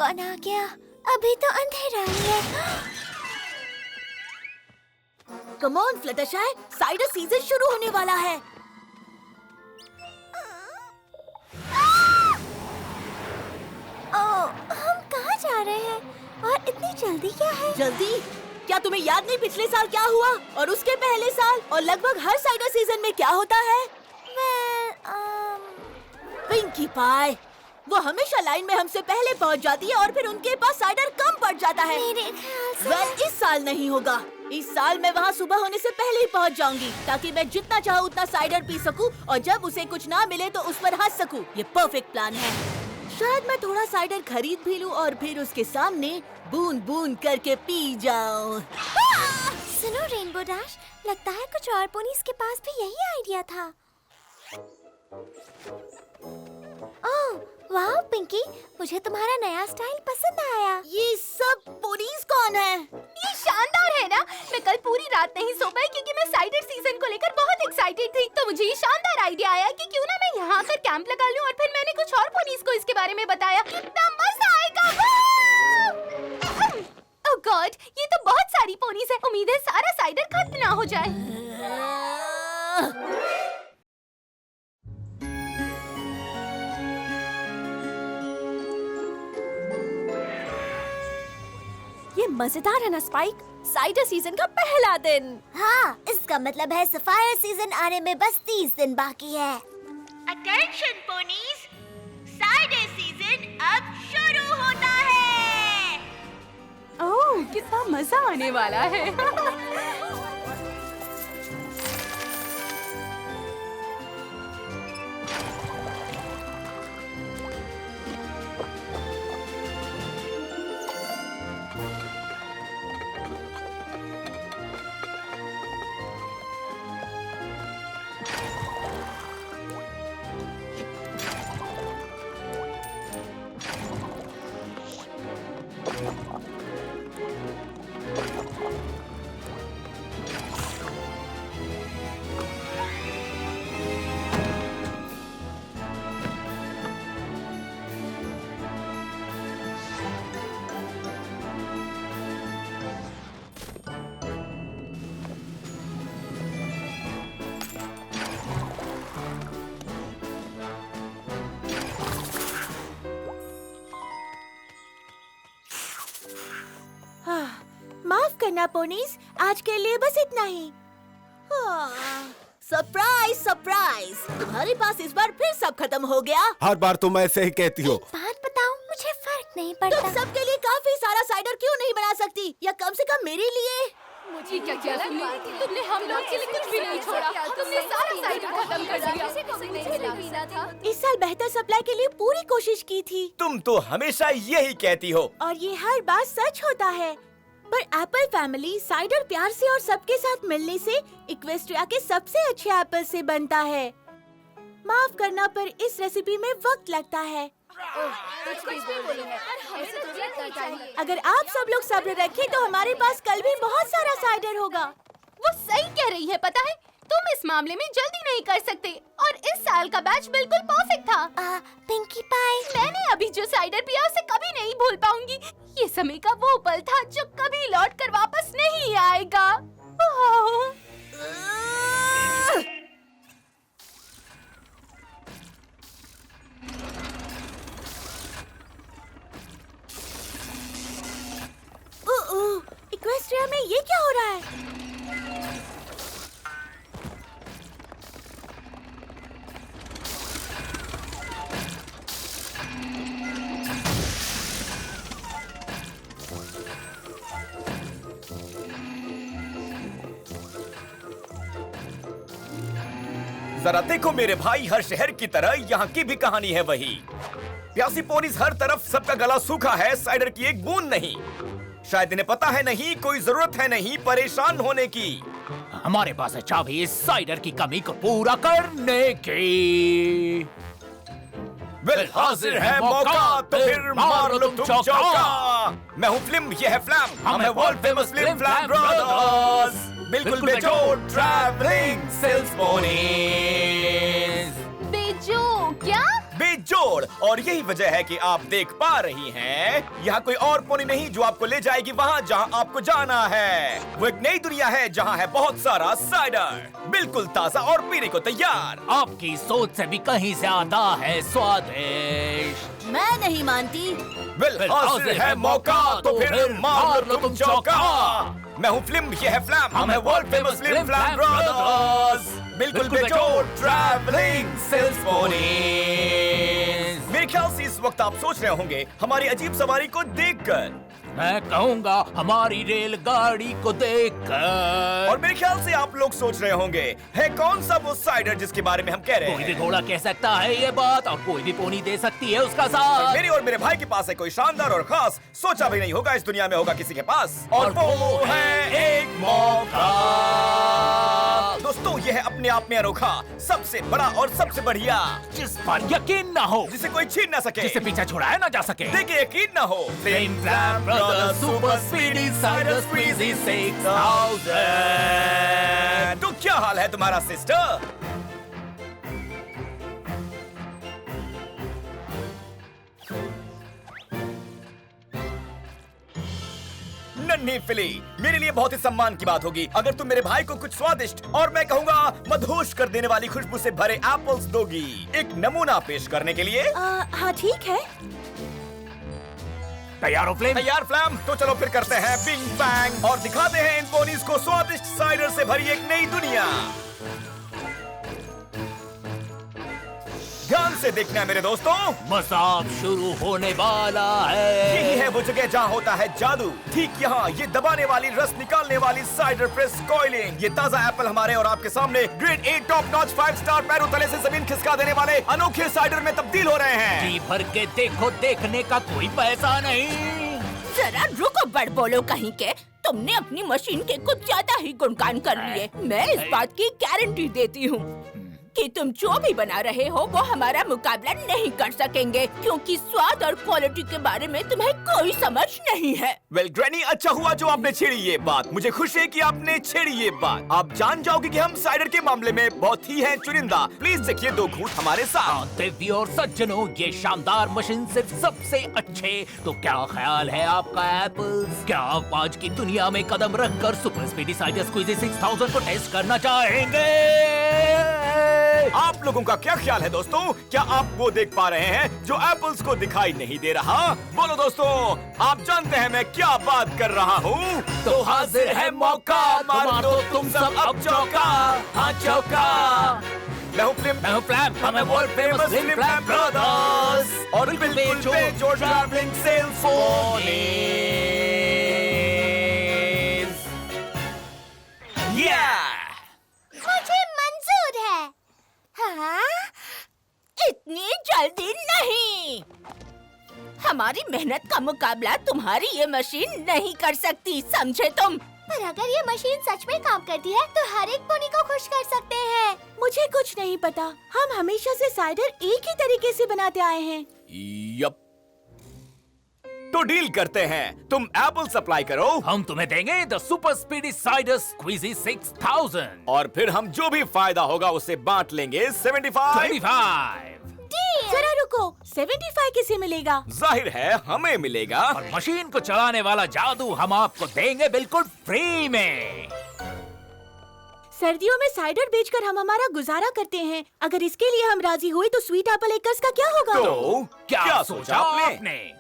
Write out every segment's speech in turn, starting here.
कौन आ गया? अभी तो अंधेरा ही है। Come on Fluttershy, cider season शुरू होने वाला है। हम कहाँ जा रहे हैं? और इतनी जल्दी क्या है? जल्दी? क्या तुम्हें याद नहीं पिछले साल क्या हुआ? और उसके पहले साल? और लगभग हर साइडर सीजन में क्या होता है? पिंकी पाई, वो हमेशा लाइन में हमसे पहले पहुंच जाती है और फिर उनके पास साइडर कम पड़ जाता है। मेरे ख्याल से इस साल नहीं होगा। इस साल मैं वहाँ सुबह होने से पहले ही पहुँच जाऊंगी ताकि मैं जितना चाहूँ उतना साइडर पी सकूं और जब उसे कुछ ना मिले तो उस पर हंस सकूं। ये परफेक्ट प्लान है। शायद मैं थोड़ा साइडर खरीद भी लूं और फिर उसके सामने बूंद बूंद करके पी जाऊं। सुनो रेनबो डैश, लगता है कुछ और पोनीज के पास भी यही आइडिया था। ओह वाह पिंकी, मुझे तुम्हारा नया स्टाइल पसंद आया। ये सब पोनीज कौन है? ये शानदार है ना? मैं कल पूरी रात नहीं सो पाई क्योंकि मैं साइडर सीजन को लेकर बहुत एक्साइटेड थी। तो मुझे ये शानदार आइडिया आया कि क्यों ना मैं यहाँ आकर कैंप लगा लूं और फिर मैंने कुछ और पोनीज को इसके बारे में बताया। कितना मजा आएगा! ओह गॉड, ये तो बहुत सारी पोनीज है। उम्मीद है सारा साइडर खत्म ना हो जाए। ये मजेदार है ना स्पाइक? साइडर सीजन का पहला दिन। हाँ, इसका मतलब है सफायर सीजन आने में बस 30 दिन बाकी है। अटेंशन पोनीज, साइडर सीजन अब शुरू होता है। ओह, कितना मजा आने वाला है। माफ करना पोनीज, आज के लिए बस इतना ही। सरप्राइज सरप्राइज, तुम्हारे पास इस बार फिर सब खत्म हो गया। हर बार तुम ऐसे ही कहती हो। बात बताऊं, मुझे फर्क नहीं पड़ता। तुम सबके लिए काफी सारा साइडर क्यों नहीं बना सकती, या कम से कम मेरे लिए? मुझे क्या किया तुमने हम लोग के लिए कुछ भी नहीं छोड़ा। तुमने सारा साइडर खत्म कर दिया। इस साल बेहतर सप्लाई के लिए पूरी कोशिश की थी। तुम तो हमेशा यही कहती हो। और ये हर बार सच होता है। पर एप्पल फैमिली साइडर प्यार से और सबके साथ मिलने से इक्वेस्ट्रिया के सबसे अच्छे एप्पल से बनता है। माफ करना पर इस रेसिपी में वक्त लगता है। अगर आप सब लोग सब्र रखें तो हमारे पास कल भी बहुत सारा साइडर होगा। वो सही कह रही है, पता है तुम इस मामले में जल्दी नहीं कर सकते और इस साल का बैच बिल्कुल परफेक्ट था। पिंकी पाई, मैंने अभी जो साइडर पिया उसे कभी नहीं भूल पाऊंगी। ये समय का वो पल था जो कभी लौट कर वापस नहीं आएगा। इक्वेस्ट्रिया में ये क्या हो रहा है? जरा देखो मेरे भाई, हर शहर की तरह यहाँ की भी कहानी है वही। प्यासी पोनीज हर तरफ, सबका गला सूखा है, साइडर की एक बूंद नहीं। शायद इन्हें पता है नहीं, कोई जरूरत है नहीं परेशान होने की। हमारे पास है चाबी इस साइडर की कमी को पूरा करने की। वेल, हाजिर है मौका तो फिर मार लो तुम चौका। मैं हूँ फ्लिम, ये है फ्लैम, हम है world famous film flame brothers. बिल्कुल बेजोड़ ट्रैवलिंग सेल्स पोनीज। बेजो क्या? बेजोड़ जोड़। और यही वजह है कि आप देख पा रही हैं, यहाँ कोई और पोनी नहीं जो आपको ले जाएगी वहाँ जहाँ आपको जाना है। वो एक नई दुनिया है जहाँ है बहुत सारा साइडर, बिल्कुल ताज़ा और पीने को तैयार। आपकी सोच से भी कहीं ज्यादा है स्वादिष्ट। मैं नहीं मानती। वेल, हाजिर है मौका तो फिर मार लो तुम चौका। मैं हूँ फ्लिम, ये है फ्लैम, हम है world famous film flame brothers. बिल्कुल बेजोड़ ट्रैवलिंग सेल्स पोनीज। मेरे ख्याल से इस वक्त आप सोच रहे होंगे हमारी अजीब सवारी को देखकर। मैं कहूँगा हमारी रेलगाड़ी को देखकर। और मेरे ख्याल से आप लोग सोच रहे होंगे है कौन सा वो साइडर जिसके बारे में हम कह रहे कोई भी हैं। घोड़ा कह सकता है ये बात और कोई भी पोनी दे सकती है उसका साथ। मेरी और मेरे भाई के पास है कोई शानदार और खास, सोचा भी नहीं होगा इस दुनिया में होगा किसी के पास। और वो है एक मौका। दोस्तों, ये है अपने आप में अनोखा, सबसे बड़ा और सबसे बढ़िया, जिस पर यकीन न हो, जिसे कोई छीन ना सके, जिसे पीछे छुड़ाया ना जा सके। देखिए यकीन ना हो। Flim Flam Brothers Super Speedy Cider Squeezy 6000। तो क्या हाल है तुम्हारा सिस्टर? नन्ही फिली, मेरे लिए बहुत ही सम्मान की बात होगी अगर तुम मेरे भाई को कुछ स्वादिष्ट और मैं कहूँगा मदहोश कर देने वाली खुशबू से भरे एप्पल्स दोगी। एक नमूना पेश करने के लिए। हाँ ठीक है। तैयार हो फ्लेम? तैयार फ्लैम, तो चलो फिर करते हैं बिंग बैंग और दिखाते हैं इन पोनीज को स्वादिष्ट साइडर से भरी एक नई दुनिया। ध्यान से देखना है मेरे दोस्तों, मसाब शुरू होने वाला है। यही है वो जगह जहाँ होता है जादू। ठीक यहाँ ये दबाने वाली, रस निकालने वाली साइडर प्रेस कॉइलिंग, ये ताज़ा एप्पल हमारे और आपके सामने ग्रेड 8 टॉप नॉच 5 स्टार पैरों तले से जमीन खिसका देने वाले अनोखे साइडर में तब्दील हो रहे हैं। जी भर के देखो, देखने का कोई पैसा नहीं। जरा रुको बड़ बोलो कहीं के, तुमने अपनी मशीन के कुछ ज्यादा ही गुणगान कर लिए। मैं इस बात की गारंटी देती हूँ कि तुम जो भी बना रहे हो वो हमारा मुकाबला नहीं कर सकेंगे, क्योंकि स्वाद और क्वालिटी के बारे में तुम्हें कोई समझ नहीं है। वेल ग्रैनी, अच्छा हुआ जो आपने छेड़ी ये बात। मुझे खुशी है कि आपने छेड़ी ये बात। आप जान जाओगे कि हम साइडर के मामले में बहुत ही हैं चुनिंदा। प्लीज देखिए दो घूंट हमारे साथ। देवी और सज्जनों, ये शानदार मशीन सिर्फ सबसे अच्छे। तो क्या ख्याल है आपका एप्पल्स? क्या आप आज की दुनिया में कदम रखकर सुपर स्पीडी साइडर स्क्वीजी 6000 को टेस्ट करना चाहेंगे? आप लोगों का क्या ख्याल है दोस्तों? क्या आप वो देख पा रहे हैं जो एप्पल्स को दिखाई नहीं दे रहा? बोलो दोस्तों, आप जानते हैं मैं क्या बात कर रहा हूँ? तो हाजिर है मौका, मार दो तुम सब अब चौका। हाँ चौका। मैं हूँ फ्लिम, मैं हूँ फ्लैम, हम हैं world famous film flame brothers और बिल्कुल बेजोड़ ट्रैवलिंग सेल्स पोनीज। मुझे मंजूर है। हाँ? इतनी जल्दी नहीं। हमारी मेहनत का मुकाबला तुम्हारी ये मशीन नहीं कर सकती, समझे तुम? पर अगर ये मशीन सच में काम करती है तो हर एक पोनी को खुश कर सकते हैं। मुझे कुछ नहीं पता, हम हमेशा से साइडर एक ही तरीके से बनाते आए हैं। यप, तो डील करते हैं। तुम एप्पल सप्लाई करो, हम तुम्हें देंगे the super speedy cider squeezy 6000 और फिर हम जो भी फायदा होगा उसे बांट लेंगे 75। 25। जरा रुको, 75 किसे मिलेगा? जाहिर है हमें मिलेगा। और मशीन को चलाने वाला जादू हम आपको देंगे बिल्कुल फ्री में। सर्दियों में साइडर बेचकर हम हमारा गुजारा करते हैं। अगर इसके लिए हम राजी हुए तो स्वीट एप्पल एकर्स का क्या होगा? तो क्या सोचा आपने?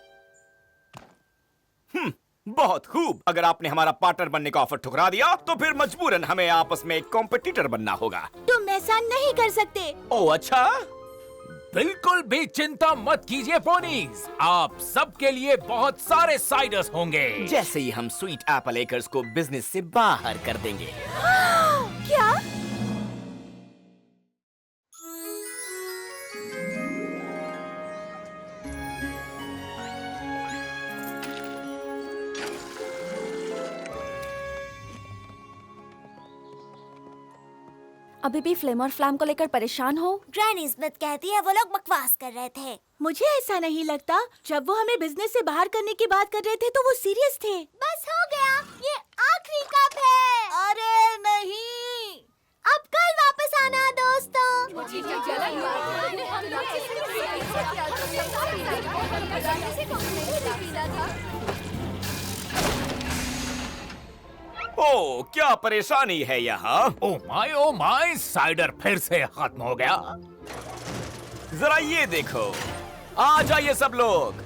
बहुत खूब। अगर आपने हमारा पार्टनर बनने का ऑफर ठुकरा दिया तो फिर मजबूरन हमें आपस में एक कॉम्पिटिटर बनना होगा। तुम ऐसा नहीं कर सकते। ओह अच्छा, बिल्कुल भी चिंता मत कीजिए पोनीज, आप सबके लिए बहुत सारे साइडर्स होंगे। जैसे ही हम स्वीट एप्पल एकर्स को बिजनेस से बाहर कर देंगे। क्या? अभी भी फ्लेम और फ्लैम को लेकर परेशान हो? ग्रैनी स्मिथ कहती है वो लोग बकवास कर रहे थे। मुझे ऐसा नहीं लगता। जब वो हमें बिजनेस से बाहर करने की बात कर रहे थे तो वो सीरियस थे। बस हो गया, ये आखिरी कप है। अरे नहीं, अब कल वापस आना दोस्तों। ओ, क्या परेशानी है यहाँ? ओ माय, साइडर फिर से खत्म हो गया। जरा ये देखो, आ जाइए सब लोग।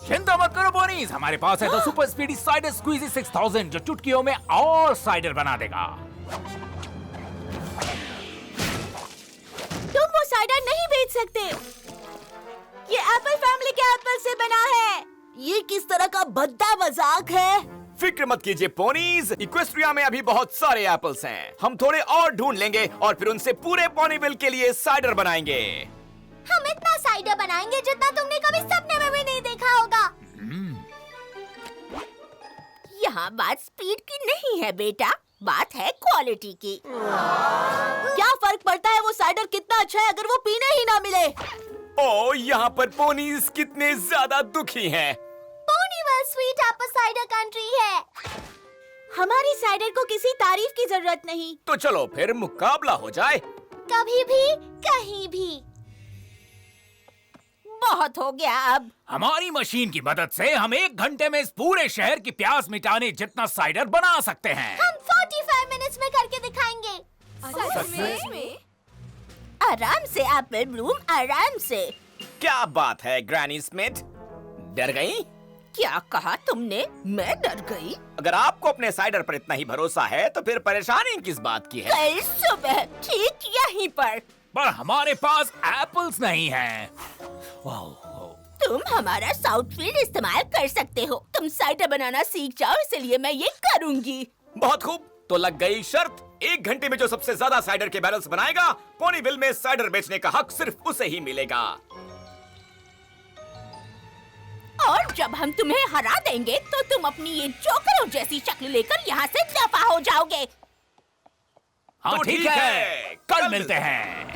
चिंता मत करो बोनीज, हमारे पास है तो सुपर स्पीडी साइडर स्क्वीजी 6000 जो चुटकियों में और साइडर बना देगा। तुम वो साइडर नहीं बेच सकते। ये एप्पल फैमिली के एप्पल से बना है। ये किस तरह का भद्दा मजाक है? फिक्र मत कीजिए पोनीज, इक्वेस्ट्रिया में अभी बहुत सारे एप्पल्स हैं। हम थोड़े और ढूंढ लेंगे और फिर उनसे पूरे पोनीविल के लिए साइडर बनाएंगे। हम इतना साइडर बनाएंगे जितना तुमने कभी सपने में भी नहीं देखा होगा। यहाँ बात स्पीड की नहीं है बेटा, बात है क्वालिटी की। क्या फर्क पड़ता है वो साइडर कितना अच्छा है अगर वो पीने ही ना मिले। ओ, यहाँ पर पोनीज कितने ज्यादा दुखी हैं। पोनीविल स्वीट एप्पल साइडर कंट्री है। हमारी साइडर को किसी तारीफ की जरूरत नहीं। तो चलो फिर मुकाबला हो जाए। कभी भी कहीं भी। बहुत हो गया अब। हमारी मशीन की मदद से हम 1 घंटे में इस पूरे शहर की प्यास मिटाने जितना साइडर बना सकते हैं। हम 45 मिनट्स में करके दिखाएंगे। सच में? आराम से एप्पल ब्लूम, आराम से। क्या बात है ग्रैनी स्मिथ, डर गई? क्या कहा तुमने? मैं डर गई? अगर आपको अपने साइडर पर इतना ही भरोसा है तो फिर परेशानी किस बात की है? कल सुबह ठीक यहीं पर। पर हमारे पास एप्पल्स नहीं हैं। तुम हमारा साउथ फील्ड इस्तेमाल कर सकते हो। तुम साइडर बनाना सीख जाओ, इसलिए मैं ये करूंगी। बहुत खूब, तो लग गई शर्त। 1 घंटे में जो सबसे ज्यादा साइडर के बैरल्स बनाएगा, पोनीविल में साइडर बेचने का हक सिर्फ उसे ही मिलेगा। और जब हम तुम्हें हरा देंगे तो तुम अपनी ये जोकरों जैसी शक्ल लेकर यहाँ से दफा हो जाओगे। हाँ तो ठीक है, कल मिलते हैं।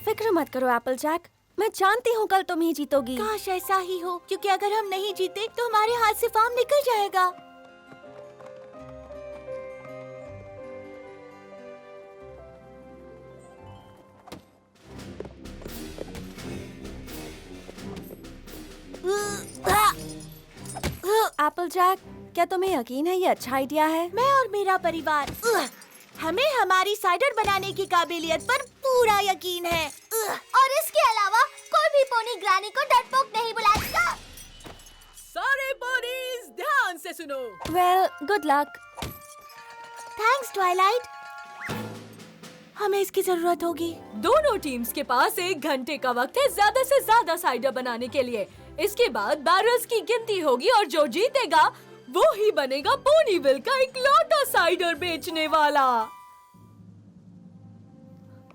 फिक्र मत करो एप्पल जैक, मैं जानती हूँ कल तुम ही जीतोगी। काश ऐसा ही हो, क्योंकि अगर हम नहीं जीते तो हमारे हाथ से फार्म निकल जाएगा। एप्पल जैक, क्या तुम्हें यकीन है ये अच्छा आइडिया है? मैं और मेरा परिवार, हमें हमारी साइडर बनाने की काबिलियत पर पूरा यकीन है। और इसके अलावा कोई भी पोनी ग्रैनी को डरपोक नहीं बुलाएगा। सारे पोनीज ध्यान से सुनो। Well, good luck. Thanks Twilight. हमें इसकी जरूरत होगी। दोनों टीम्स के पास 1 घंटे का वक्त है ज्यादा से ज्यादा साइडर बनाने के लिए। इसके बाद बैरल्स की गिनती होगी और जो जीतेगा वो ही बनेगा पोनीविल का इकलौता साइडर बेचने वाला।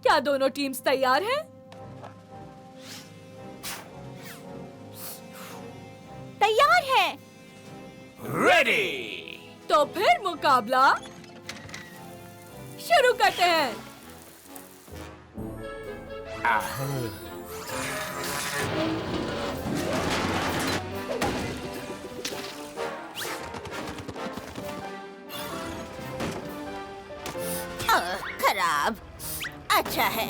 क्या दोनों टीम्स तैयार हैं? तैयार है। रेडी। तो फिर मुकाबला शुरू करते हैं। खराब। अच्छा है।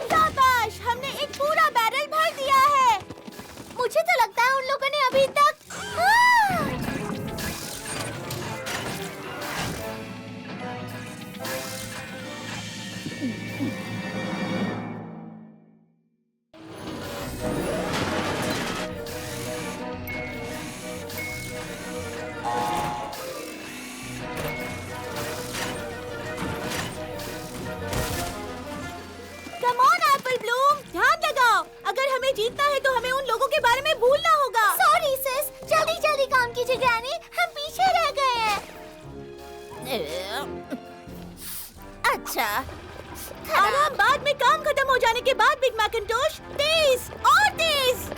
शाबाश, हमने एक पूरा बैरल भर दिया है। मुझे तो लगता है उन लोगों ने अभी तक कम ऑन एप्पल ब्लूम, ध्यान लगाओ। अगर हमें जीतना है तो हमें उन लोगों के बारे में भूलना होगा। सॉरी सिस, जल्दी जल्दी काम कीजिए ग्रैनी, हम पीछे रह गए हैं। अच्छा, आराम, बाद में काम खत्म हो जाने के बाद बिग मैकिंटोश। तेज और तेज।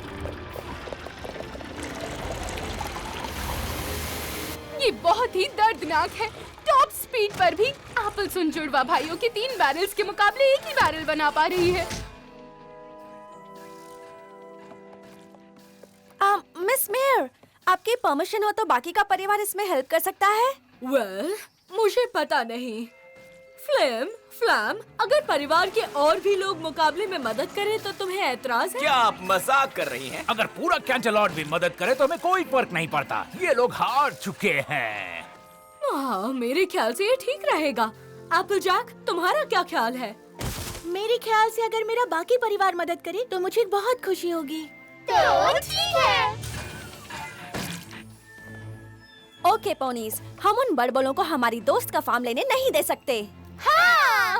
ये बहुत ही दर्दनाक है। टॉप स्पीड पर भी एप्पल्स उन जुड़वा भाइयों के 3 बैरल्स के मुकाबले एक ही बैरल बना पा रही है। मिस मेयर, आपकी परमिशन हो तो बाकी का परिवार इसमें हेल्प कर सकता है? वेल, मुझे पता नहीं। फ्लैम, अगर परिवार के और भी लोग मुकाबले में मदद करें तो तुम्हें ऐतराज है? क्या आप मजाक कर रही हैं? अगर पूरा कैंटलॉट भी मदद करे तो हमें कोई फर्क नहीं पड़ता। ये लोग हार चुके हैं। हाँ, मेरे ख्याल से ये ठीक रहेगा। एप्पलजैक, तुम्हारा क्या ख्याल है? मेरे ख्याल से अगर मेरा बाकी परिवार मदद करे तो मुझे बहुत खुशी होगी। तो ठीक है। ओके पोनीज, हम उन बड़बड़ों को हमारी दोस्त का फार्म लेने नहीं दे सकते। हाँ।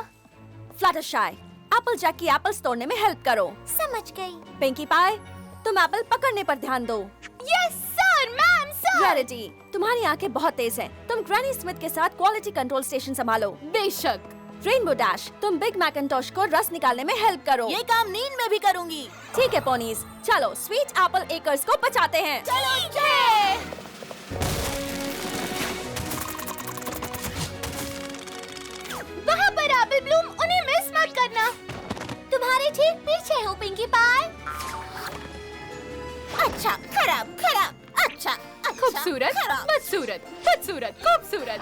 फ्लटरशाई, एप्पलजैक की एप्पल्स तोड़ने में हेल्प करो। समझ गई। पिंकी पाई, तुम एप्पल पकड़ने पर ध्यान दो। Yes sir, ma'am sir. Rarity, तुम्हारी आंखें बहुत तेज हैं। तुम ग्रैनी स्मिथ के साथ क्वालिटी कंट्रोल स्टेशन संभालो। बेशक। रेनबो डैश, तुम बिग मैकिंटॉश को रस निकालने में हेल्प करो। ये काम नींद में भी करूंगी। ठीक है पोनीज, चलो स्वीट एप्पल एकर्स को बचाते हैं। ठीक है। वहाँ पर एप्पल ब्लूम, उन्हें मिस मत करना। तुम्हारे ठीक पीछे हूँ पिंकी पाई। अच्छा, खराब, अच्छा, खूबसूरत, बदसूरत, बदसूरत, खूबसूरत।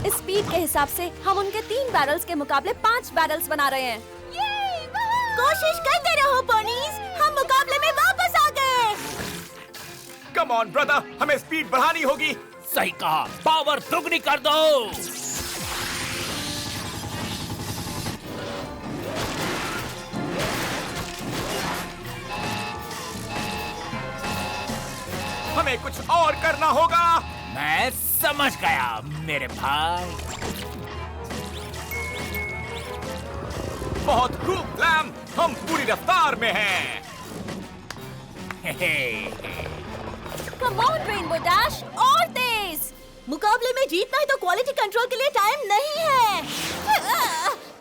इस स्पीड के हिसाब से हम उनके 3 बैरल्स के मुकाबले 5 बैरल्स बना रहे हैं। कोशिश करते रहो पोनीज, हम मुकाबले में वापस आ गए। कम ऑन ब्रदर, हमें स्पीड बढ़ानी होगी। सही कहा, पावर दुगनी कर दो। हमें कुछ और करना होगा। मैं समझ गया मेरे भाई। बहुत खूब फ्लैम, हम पूरी रफ्तार में हैं। कम ऑन रेनबो डैश, और तेज। मुकाबले में जीतना है तो क्वालिटी कंट्रोल के लिए टाइम नहीं है।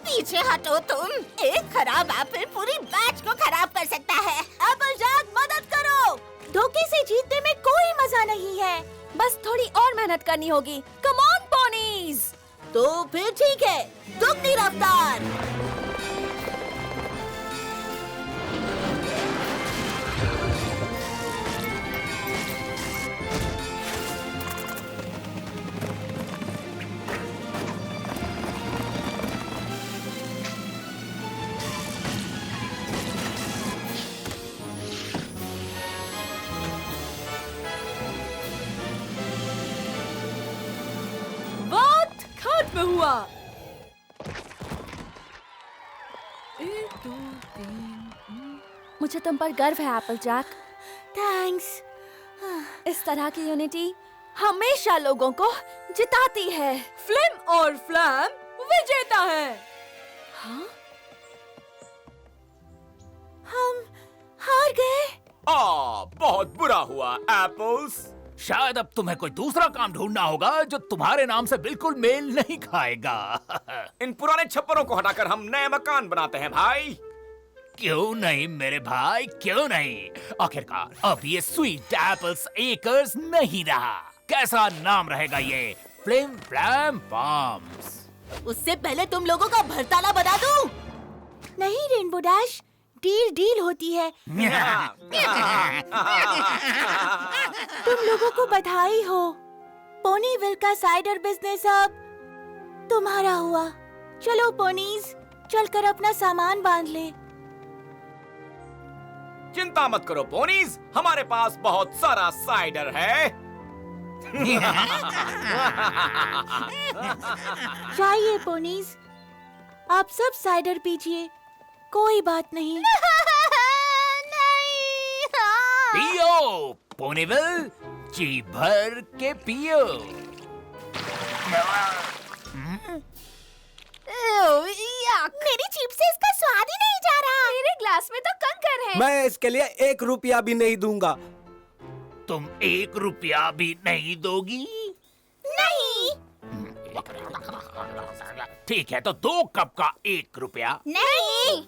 पीछे हटो तुम। एक खराब एप्पल पूरी बैच को खराब कर सकता है। एप्पलजैक, मदद करो। धोखे से जीतने में कोई मजा नहीं है। बस थोड़ी और मेहनत करनी होगी। Come on ponies. तो फिर ठीक है, दुगनी रफ्तार। वक्त खत्म हुआ। 1, 2, 3। मुझे तुम पर गर्व है एप्पलजैक। थैंक्स। इस तरह की यूनिटी हमेशा लोगों को जिताती है। फ्लिम और फ्लैम विजेता है। हम हार गए। बहुत बुरा हुआ एप्पल्स। शायद अब तुम्हें कोई दूसरा काम ढूंढना होगा जो तुम्हारे नाम से बिल्कुल मेल नहीं खाएगा। इन पुराने छप्परों को हटाकर हम नए मकान बनाते हैं भाई। क्यों नहीं मेरे भाई, क्यों नहीं। आखिरकार अब ये स्वीट एप्पल्स एकर्स नहीं रहा। कैसा नाम रहेगा ये? Film flame farms. उससे पहले तुम लोगों का भरताला बता दूं? नहीं रेनबो डैश, डील होती है। तुम लोगों को बधाई हो। पोनीविल का साइडर बिजनेस अब तुम्हारा हुआ। चलो पोनीज, चलकर अपना सामान बांध ले। चिंता मत करो पोनीज, हमारे पास बहुत सारा साइडर है। चाहिए पोनीज, आप सब साइडर पीजिए, कोई बात नहीं। पियो पोनीविल, जी भर के पियो। मेरी जीभ से इसका स्वाद ही नहीं जा रहा। मेरे ग्लास में तो कंकर है। मैं इसके लिए 1 रुपया भी नहीं दूंगा। तुम 1 रुपया भी नहीं दोगी? नहीं। ठीक है, तो 2 कप का 1 रुपया। नहीं।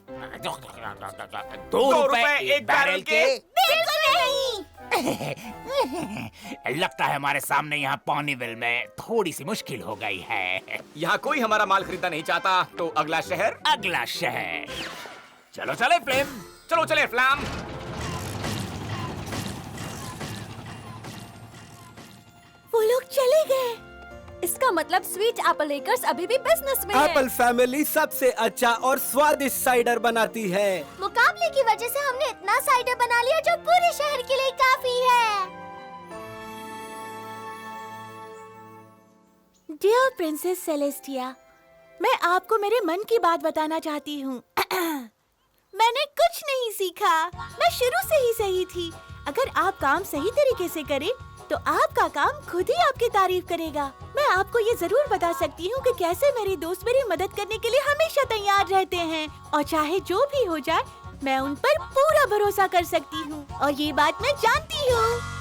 2 रुपए 1 बैरल के। बिल्कुल नहीं। लगता है हमारे सामने यहाँ पॉनीविल में थोड़ी सी मुश्किल हो गई है। यहाँ कोई हमारा माल खरीदना नहीं चाहता, तो अगला शहर। अगला शहर। चलो चले फ्लेम, चलो चले फ्लैम। वो लोग चले गए। इसका मतलब स्वीट एप्पल एकर्स अभी भी बिजनेस में है। एप्पल फैमिली सबसे अच्छा और स्वादिष्ट साइडर बनाती है। मुकाबले की वजह से हमने इतना साइडर बना लिया जो पूरे शहर के लिए काफी है। डियर प्रिंसेस सेलेस्टिया, मैं आपको मेरे मन की बात बताना चाहती हूँ। मैंने कुछ नहीं सीखा, मैं शुरू से ही सही थी। अगर आप काम सही तरीके से करें तो आपका काम खुद ही आपकी तारीफ करेगा। मैं आपको ये जरूर बता सकती हूँ कि कैसे मेरे दोस्त मेरी मदद करने के लिए हमेशा तैयार रहते हैं, और चाहे जो भी हो जाए मैं उन पर पूरा भरोसा कर सकती हूँ, और ये बात मैं जानती हूँ।